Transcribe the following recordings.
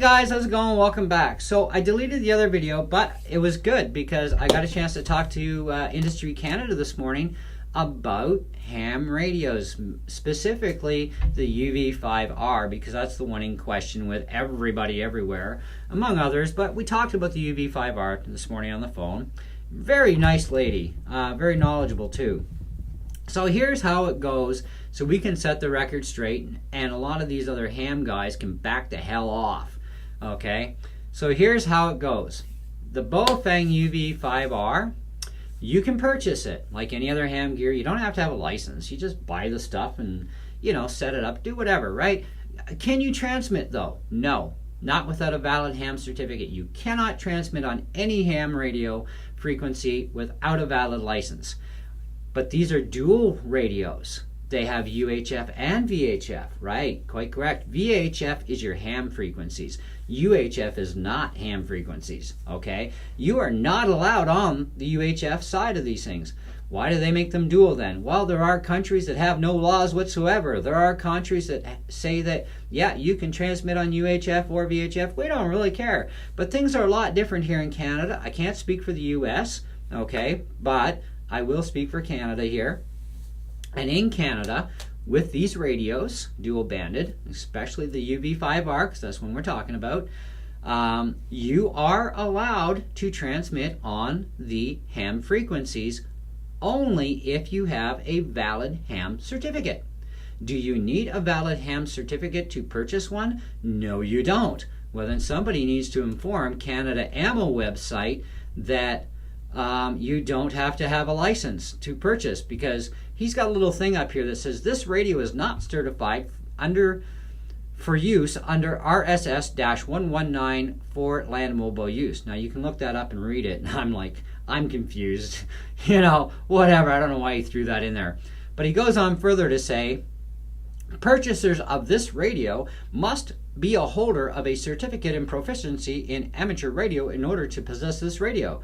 guys, how's it going? Welcome back. So I deleted the other video, but it was good because I got a chance to talk to Industry Canada this morning about ham radios, specifically the UV5R, because that's the one in question with everybody everywhere, among others. But we talked about the UV5R this morning on the phone. Very nice lady, very knowledgeable too. So here's how it goes, so we can set the record straight, and a lot of these other ham guys can back the hell off. Okay, so here's how it goes. The Boafeng UV5R, you can purchase it like any other ham gear. You don't have to have a license. You just buy the stuff and, you know, set it up, do whatever, right? Can you transmit though? No, not without a valid ham certificate. You cannot transmit on any ham radio frequency without a valid license. But these are dual radios. They have UHF and VHF, right? Quite correct. VHF is your ham frequencies. UHF is not ham frequencies, okay? You are not allowed on the UHF side of these things. Why do they make them dual then? Well, there are countries that have no laws whatsoever. There are countries that say that, yeah, you can transmit on UHF or VHF. We don't really care. But things are a lot different here in Canada. I can't speak for the US, okay? But I will speak for Canada here. And in Canada, with these radios, dual banded, especially the UV5R, because that's what we're talking about, you are allowed to transmit on the ham frequencies only if you have a valid ham certificate. Do you need a valid ham certificate to purchase one? No, you don't. Well, then somebody needs to inform Canada Ammo website that you don't have to have a license to purchase, because he's got a little thing up here that says this radio is not certified for use under RSS-119 for land mobile use. Now you can look that up and read it, and I'm confused. You know, whatever, I don't know why he threw that in there. But he goes on further to say, purchasers of this radio must be a holder of a certificate in proficiency in amateur radio in order to possess this radio.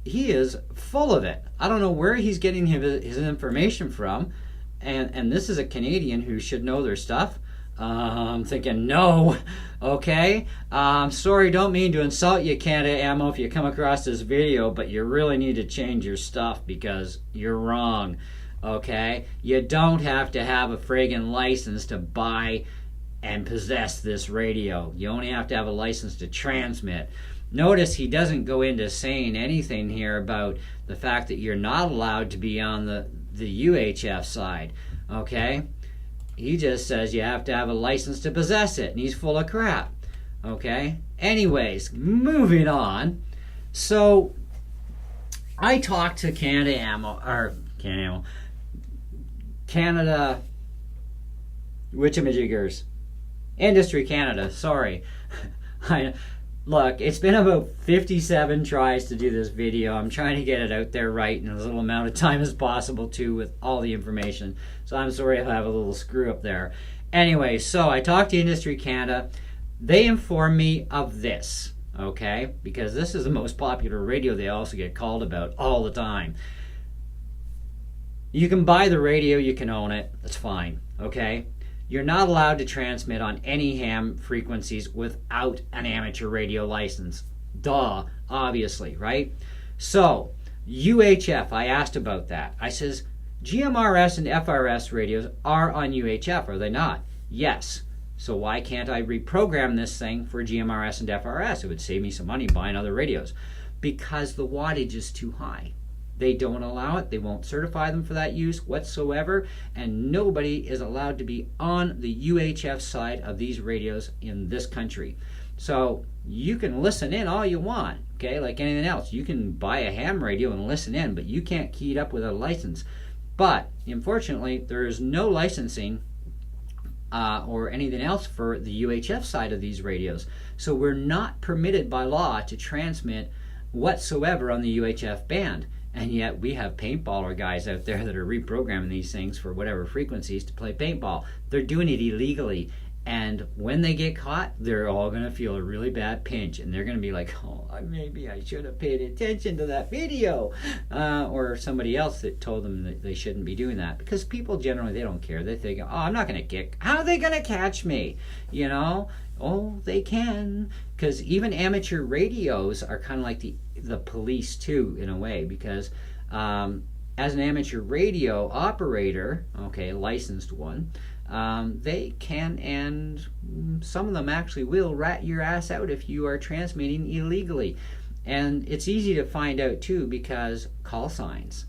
He is full of it. I don't know where he's getting his information from, and this is a Canadian who should know their stuff. I'm thinking, no, okay. Sorry, don't mean to insult you, Canada Ammo, if you come across this video, but you really need to change your stuff because you're wrong, okay? You don't have to have a friggin' license to buy and possess this radio. You only have to have a license to transmit. Notice he doesn't go into saying anything here about the fact that you're not allowed to be on the UHF side, okay? He just says you have to have a license to possess it, and he's full of crap, okay? Anyways, moving on. So I talked to Canada whatchamajiggers, Industry Canada, sorry. Look, it's been about 57 tries to do this video. I'm trying to get it out there right in as little amount of time as possible too, with all the information. So I'm sorry if I have a little screw up there. Anyway, so I talked to Industry Canada. They informed me of this, okay? Because this is the most popular radio they also get called about all the time. You can buy the radio, you can own it, that's fine, okay? You're not allowed to transmit on any ham frequencies without an amateur radio license. Duh, obviously, right? So, UHF, I asked about that. I says, GMRS and FRS radios are on UHF, are they not? Yes. So why can't I reprogram this thing for GMRS and FRS? It would save me some money buying other radios. Because the wattage is too high. They don't allow it. They won't certify them for that use whatsoever. And nobody is allowed to be on the UHF side of these radios in this country. So you can listen in all you want, okay? Like anything else. You can buy a ham radio and listen in, but you can't key it up with a license. But unfortunately, there is no licensing or anything else for the UHF side of these radios. So we're not permitted by law to transmit whatsoever on the UHF band. And yet we have paintballer guys out there that are reprogramming these things for whatever frequencies to play paintball. They're doing it illegally. And when they get caught, they're all going to feel a really bad pinch. And they're going to be like, oh, maybe I should have paid attention to that video. Or somebody else that told them that they shouldn't be doing that. Because people generally, they don't care. They think, oh, I'm not going to kick. How are they going to catch me? You know? Oh, they can, because even amateur radios are kind of like the police too, in a way, because as an amateur radio operator, okay, licensed one, they can, and some of them actually will, rat your ass out if you are transmitting illegally. And it's easy to find out too, because call signs.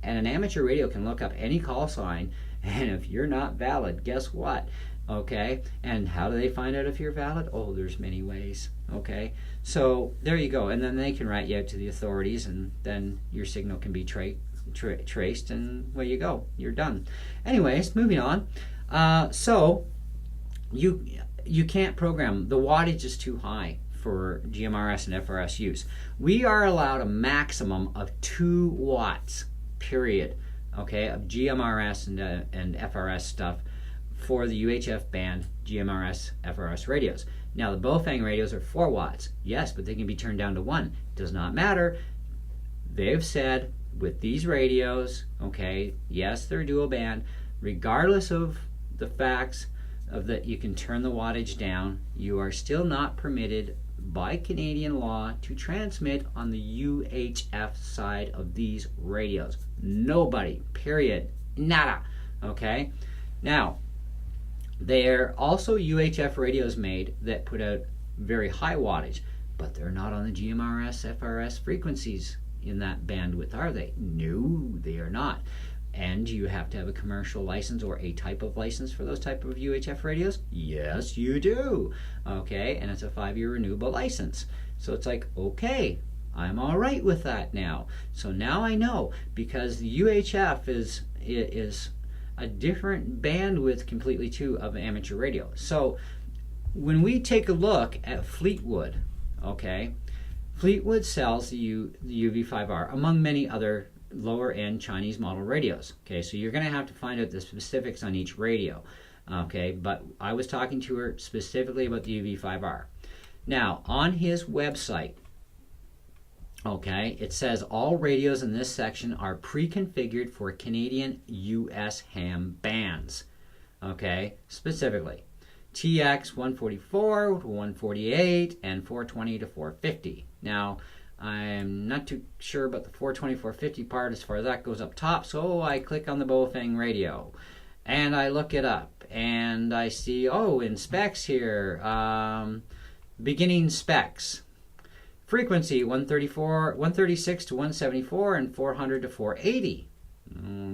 And an amateur radio can look up any call sign, and if you're not valid, guess what? Okay, and how do they find out if you're valid? Oh, there's many ways. Okay, so there you go, and then they can rat you out to the authorities, and then your signal can be traced, and away you go. You're done. Anyways, moving on. So you can't program. The wattage is too high for GMRS and FRS use. We are allowed a maximum of 2 watts, period, okay, of GMRS and FRS stuff for the UHF band GMRS FRS radios. Now the Boafeng radios are 4 watts, yes, but they can be turned down to 1. Does not matter. They've said with these radios, okay, yes, they're dual band, regardless of the facts of that you can turn the wattage down, you are still not permitted by Canadian law to transmit on the UHF side of these radios. Nobody, period, nada, okay? Now, there are also UHF radios made that put out very high wattage, but they're not on the GMRS, FRS frequencies in that bandwidth, are they? No, they are not. And you have to have a commercial license or a type of license for those type of UHF radios? Yes, you do. Okay, and it's a 5-year renewable license. So it's like, okay, I'm all right with that now. So now I know, because the UHF is a different bandwidth completely too of amateur radio. So when we take a look at Fleetwood, okay, Fleetwood sells the UV5R among many other lower end Chinese model radios. Okay, so you're going to have to find out the specifics on each radio. Okay, but I was talking to her specifically about the UV5R. Now, on his website, okay, it says all radios in this section are pre-configured for Canadian US ham bands. Okay, specifically TX 144 to 148 and 420 to 450. Now, I'm not too sure about the 420, 450 part as far as that goes up top, so I click on the Boafeng radio and I look it up and I see, oh, in specs here, beginning specs. Frequency 136 to 174 and 400 to 480.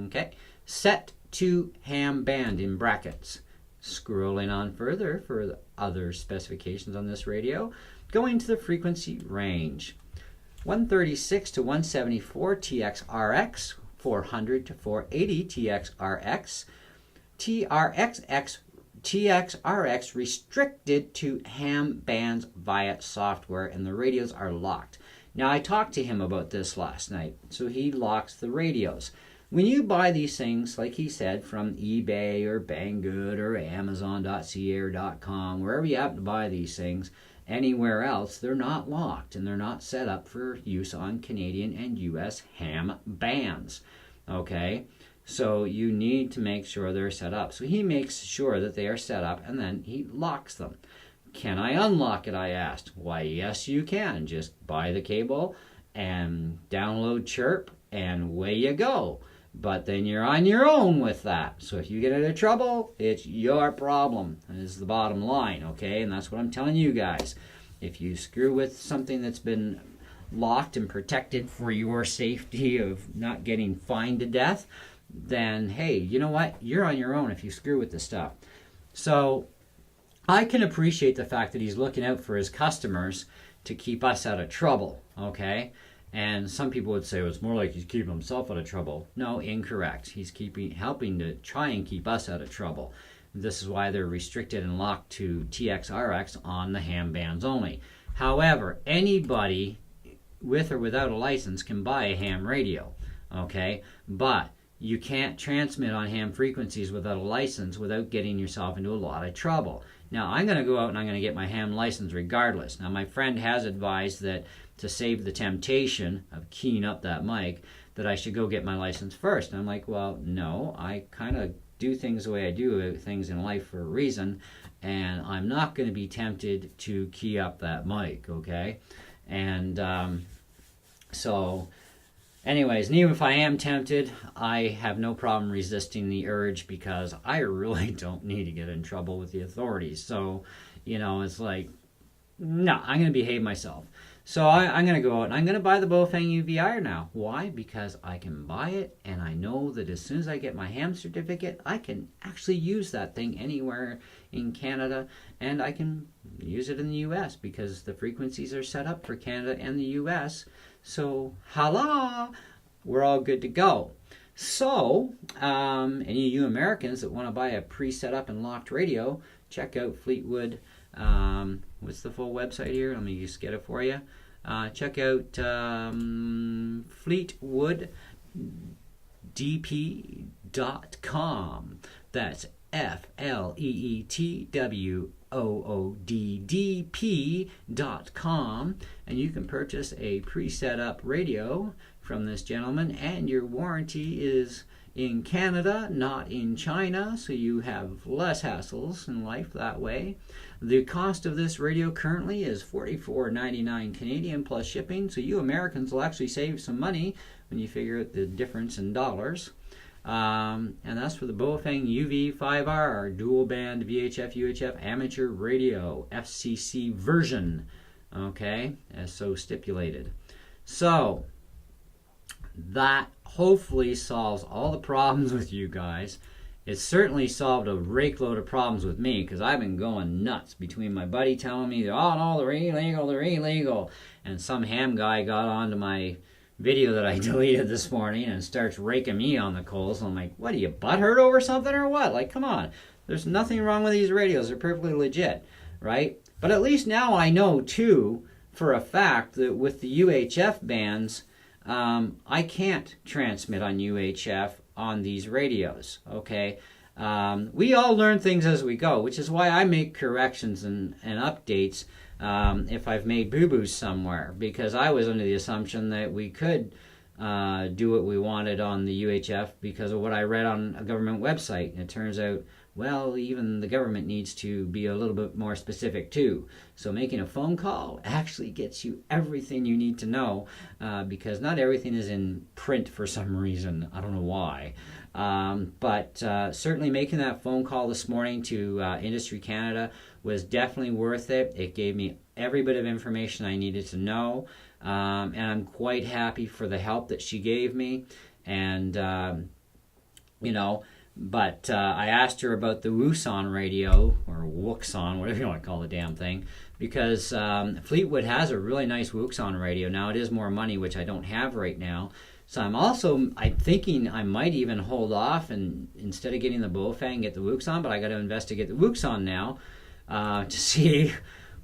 Okay. Set to ham band in brackets. Scrolling on further for the other specifications on this radio, going to the frequency range. 136 to 174 TX-RX, 400 to 480 TX-RX, TX-RX restricted to ham bands via software, and the radios are locked. Now, I talked to him about this last night, so he locks the radios. When you buy these things, like he said, from eBay or Banggood or Amazon.ca or .com, wherever you happen to buy these things, anywhere else, they're not locked and they're not set up for use on Canadian and US ham bands. Okay? So you need to make sure they're set up. So he makes sure that they are set up and then he locks them. Can I unlock it, I asked. Why, yes, you can. Just buy the cable and download Chirp and away you go. But then you're on your own with that. So if you get into trouble, it's your problem. That is the bottom line, okay? And that's what I'm telling you guys. If you screw with something that's been locked and protected for your safety of not getting fined to death, then, hey, you know what? You're on your own if you screw with this stuff. So I can appreciate the fact that he's looking out for his customers to keep us out of trouble, okay? And some people would say, well, it's more like he's keeping himself out of trouble. No, incorrect. He's helping to try and keep us out of trouble. This is why they're restricted and locked to TX-RX on the ham bands only. However, anybody with or without a license can buy a ham radio, okay? But you can't transmit on ham frequencies without a license without getting yourself into a lot of trouble. Now, I'm going to go out and I'm going to get my ham license regardless. Now, my friend has advised that to save the temptation of keying up that mic, that I should go get my license first. And I'm like, well, no, I kind of do things the way I do things in life for a reason. and I'm not going to be tempted to key up that mic, okay? And so anyways, and even if I am tempted, I have no problem resisting the urge because I really don't need to get in trouble with the authorities. So, it's like, no, I'm going to behave myself. So I'm going to go out and I'm going to buy the Boafeng UVI now. Why? Because I can buy it, and I know that as soon as I get my ham certificate, I can actually use that thing anywhere in Canada, and I can use it in the U.S. because the frequencies are set up for Canada and the U.S. So, hala, we're all good to go. So, any of you Americans that want to buy a pre-set up and locked radio, check out Fleetwood. What's the full website here? Let me just get it for you. Check out fleetwooddp.com. That's FLEETWOODDP.com, and you can purchase a pre-set up radio from this gentleman, and your warranty is in Canada, not in China, so you have less hassles in life that way. The cost of this radio currently is $44.99 Canadian plus shipping, so you Americans will actually save some money when you figure out the difference in dollars. And that's for the Boafeng UV5R dual band VHF UHF amateur radio FCC version, okay, as so stipulated. So that hopefully solves all the problems with you guys. It certainly solved a rakeload of problems with me, because I've been going nuts between my buddy telling me, oh no, they're illegal, and some ham guy got onto my video that I deleted this morning and starts raking me on the coals. I'm like, what, are you butthurt over something or what? Like, come on. There's nothing wrong with these radios. They're perfectly legit, right? But at least now I know, too, for a fact that with the UHF bands, I can't transmit on UHF on these radios, okay? We all learn things as we go, which is why I make corrections and updates if I've made boo-boos somewhere, because I was under the assumption that we could do what we wanted on the UHF because of what I read on a government website. And it turns out, well, even the government needs to be a little bit more specific too. So making a phone call actually gets you everything you need to know, because not everything is in print for some reason. I don't know why. But certainly making that phone call this morning to Industry Canada was definitely worth it. It gave me every bit of information I needed to know. And I'm quite happy for the help that she gave me. And, but I asked her about the Wooson radio, or Wooxon, whatever you want to call the damn thing, because Fleetwood has a really nice Wooxon radio. Now it is more money, which I don't have right now. So I'm thinking I might even hold off and instead of getting the Boafeng, get the Wooxon, but I got to investigate the Wooxon now to see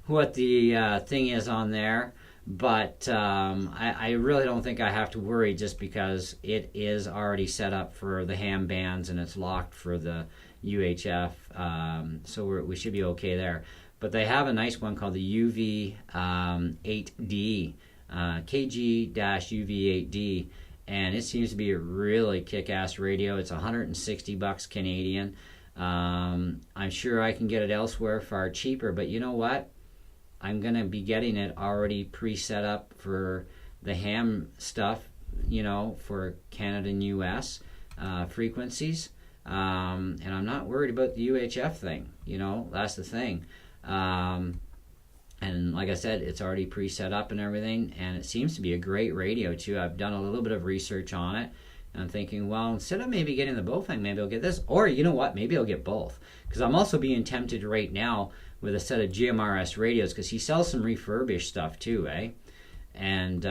what the thing is on there. But I really don't think I have to worry, just because it is already set up for the ham bands and it's locked for the UHF, so we should be okay there. But they have a nice one called the UV8D, KG-UV8D, and it seems to be a really kick-ass radio. It's $160 Canadian. I'm sure I can get it elsewhere far cheaper, but you know what? I'm going to be getting it already pre-set up for the ham stuff, for Canada and US frequencies. And I'm not worried about the UHF thing, that's the thing. And like I said, it's already pre-set up and everything, and it seems to be a great radio too. I've done a little bit of research on it, and I'm thinking, well, instead of maybe getting the Boafeng, maybe I'll get this. Or you know what, maybe I'll get both. Because I'm also being tempted right now with a set of GMRS radios, because he sells some refurbished stuff too, eh? And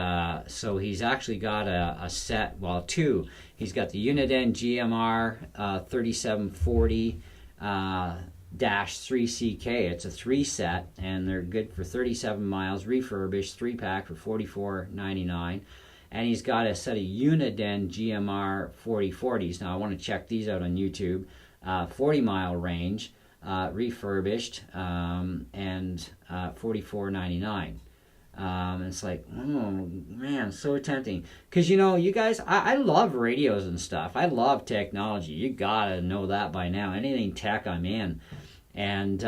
so he's actually got a set, well, two. He's got the Uniden GMR 3740 -3CK. It's a 3-set, and they're good for 37 miles, refurbished, 3-pack for $44.99. And he's got a set of Uniden GMR 4040s. Now, I want to check these out on YouTube. 40-mile range. Refurbished, and $44.99. It's like, oh man, so tempting. Because you guys, I love radios and stuff. I love technology. You gotta know that by now. Anything tech, I'm in. And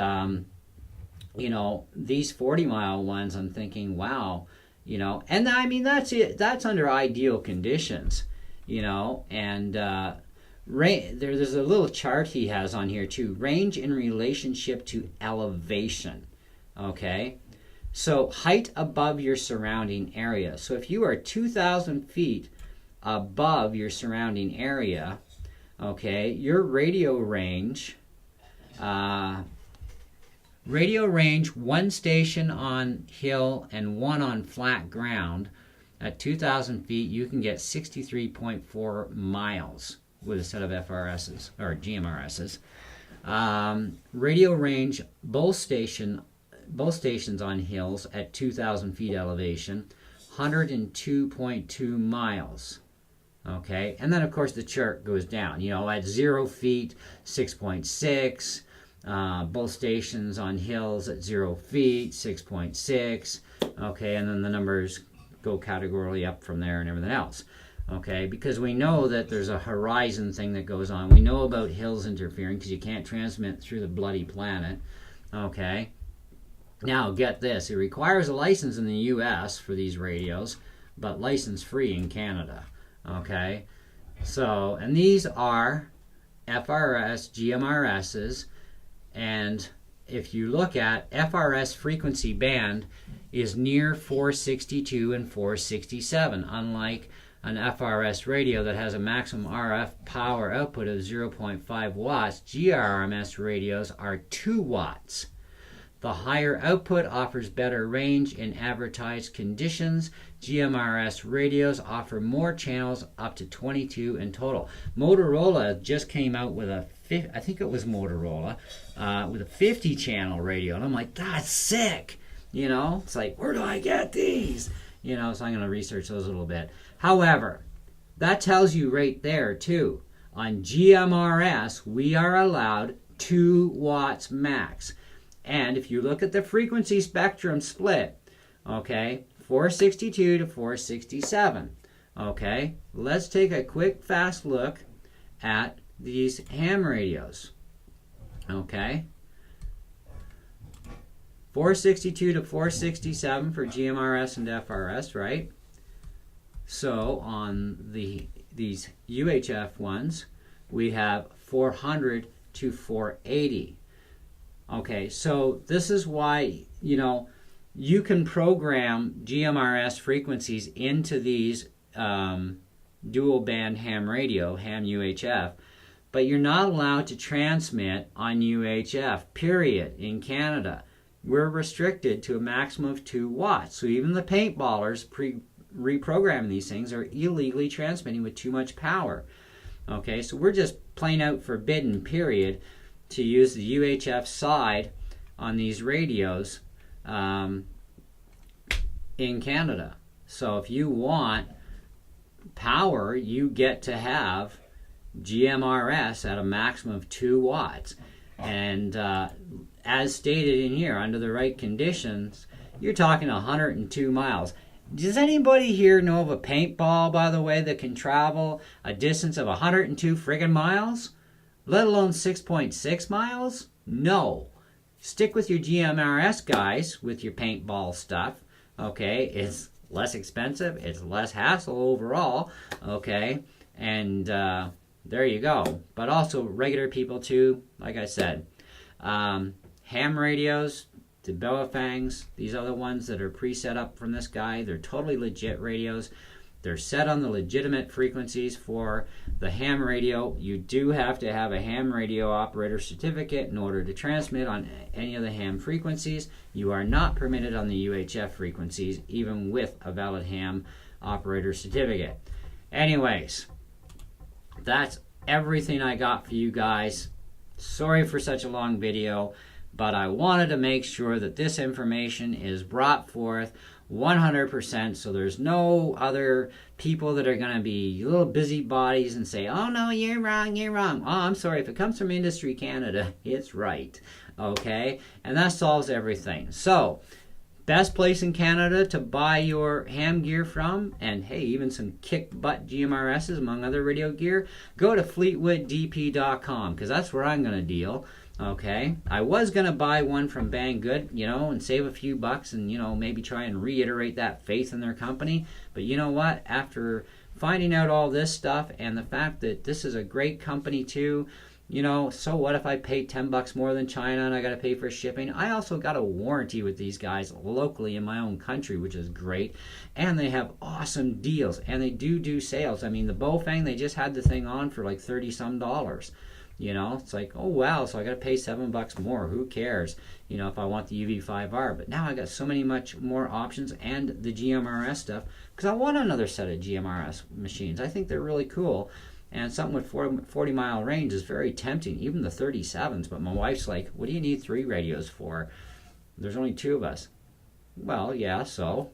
you know, these 40-mile ones, I'm thinking, wow, you know, and I mean, that's it. That's under ideal conditions, you know, and there's a little chart he has on here too. Range in relationship to elevation, okay? So height above your surrounding area. So if you are 2,000 feet above your surrounding area, okay, your radio range, one station on hill and one on flat ground, at 2,000 feet, you can get 63.4 miles with a set of FRSs, or GMRSs. Radio range, both stations on hills at 2,000 feet elevation, 102.2 miles. Okay, and then of course the chart goes down. You know, at 0 feet, 6.6. Both stations on hills at 0 feet, 6.6. Okay, and then the numbers go categorically up from there and everything else. Okay, because we know that there's a horizon thing that goes on. We know about hills interfering because you can't transmit through the bloody planet. Okay, now get this. It requires a license in the US for these radios, but license free in Canada. Okay, so, and these are FRS, GMRSs, and if you look at FRS frequency band is near 462 and 467, unlike an FRS radio that has a maximum RF power output of 0.5 watts, GRMS radios are 2 watts. The higher output offers better range in advertised conditions. GMRS radios offer more channels, up to 22 in total. Motorola just came out with a, I think it was Motorola, with a 50 channel radio. And I'm like, that's sick. You know, it's like, where do I get these? You know, so I'm going to research those a little bit. However, that tells you right there too. On GMRS, we are allowed 2 watts max. And if you look at the frequency spectrum split, okay, 462 to 467, okay, let's take a quick, fast look at these ham radios, okay. 462 to 467 for GMRS and FRS, right? So on these UHF ones, we have 400 to 480. Okay, so this is why, you know, you can program GMRS frequencies into these dual band ham radio, ham UHF, but you're not allowed to transmit on UHF, period, in Canada. We're restricted to a maximum of 2 watts. So even the paintballers reprogramming these things are illegally transmitting with too much power. Okay, so we're just plain out forbidden, period, to use the UHF side on these radios in Canada. So if you want power, you get to have GMRS at a maximum of 2 watts. And as stated in here, under the right conditions, you're talking 102 miles. Does anybody here know of a paintball, by the way, that can travel a distance of 102 friggin' miles? Let alone 6.6 miles? No. Stick with your GMRS guys with your paintball stuff. Okay, it's less expensive, it's less hassle overall. Okay, and there you go. But also regular people too, like I said. Ham radios, the Boafengs, these other ones that are pre-set up from this guy, they're totally legit radios. They're set on the legitimate frequencies for the ham radio. You do have to have a ham radio operator certificate in order to transmit on any of the ham frequencies. You are not permitted on the UHF frequencies, even with a valid ham operator certificate. Anyways, that's everything I got for you guys. Sorry for such a long video, but I wanted to make sure that this information is brought forth 100%, so there's no other people that are going to be little busybodies and say, oh no, you're wrong, you're wrong. Oh, I'm sorry, if it comes from Industry Canada, it's right. Okay, and that solves everything. So best place in Canada to buy your ham gear from, and hey, even some kick butt GMRSs among other radio gear, go to fleetwooddp.com, because that's where I'm going to deal. Okay, I was gonna buy one from Banggood, and save a few bucks, and maybe try and reiterate that faith in their company. But you know what? After finding out all this stuff and the fact that this is a great company too, so what if I pay 10 bucks more than China and I got to pay for shipping? I also got a warranty with these guys locally in my own country, which is great. And they have awesome deals, and they do sales. I mean, the Boafeng, they just had the thing on for like 30 some dollars. It's like, oh wow, so I got to pay 7 bucks more. Who cares? If I want the UV5R. But now I got so many much more options and the GMRS stuff because I want another set of GMRS machines. I think they're really cool. And something with 40 mile range is very tempting, even the 37s. But my wife's like, what do you need 3 radios for? There's only 2 of us. Well, yeah, so,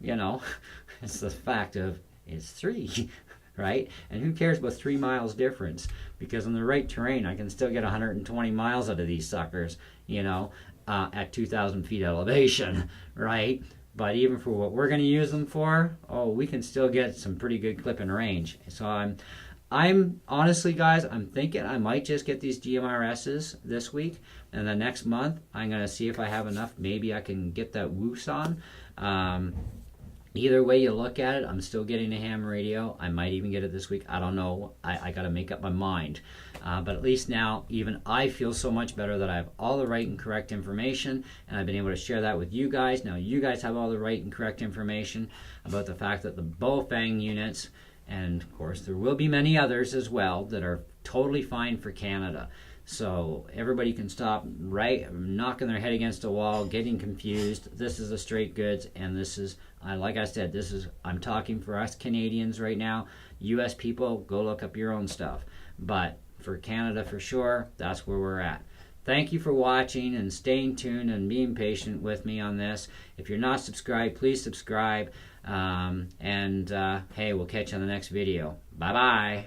it's the fact of it's 3. Right? And who cares about 3 miles difference? Because on the right terrain, I can still get 120 miles out of these suckers, at 2,000 feet elevation, right? But even for what we're going to use them for, we can still get some pretty good clipping range. So I'm honestly, guys, I'm thinking I might just get these GMRSs this week, and the next month I'm going to see if I have enough. Maybe I can get that Woosan. Either way you look at it, I'm still getting a ham radio. I might even get it this week. I don't know. I got to make up my mind. But at least now, even I feel so much better that I have all the right and correct information, and I've been able to share that with you guys. Now you guys have all the right and correct information about the fact that the Boafeng units, and of course there will be many others as well, that are totally fine for Canada. So everybody can stop knocking their head against a wall, getting confused. This is the straight goods, and this is, like I said, I'm talking for us Canadians right now. U.S. people, go look up your own stuff. But for Canada, for sure, that's where we're at. Thank you for watching and staying tuned and being patient with me on this. If you're not subscribed, please subscribe. Hey, we'll catch you on the next video. Bye-bye.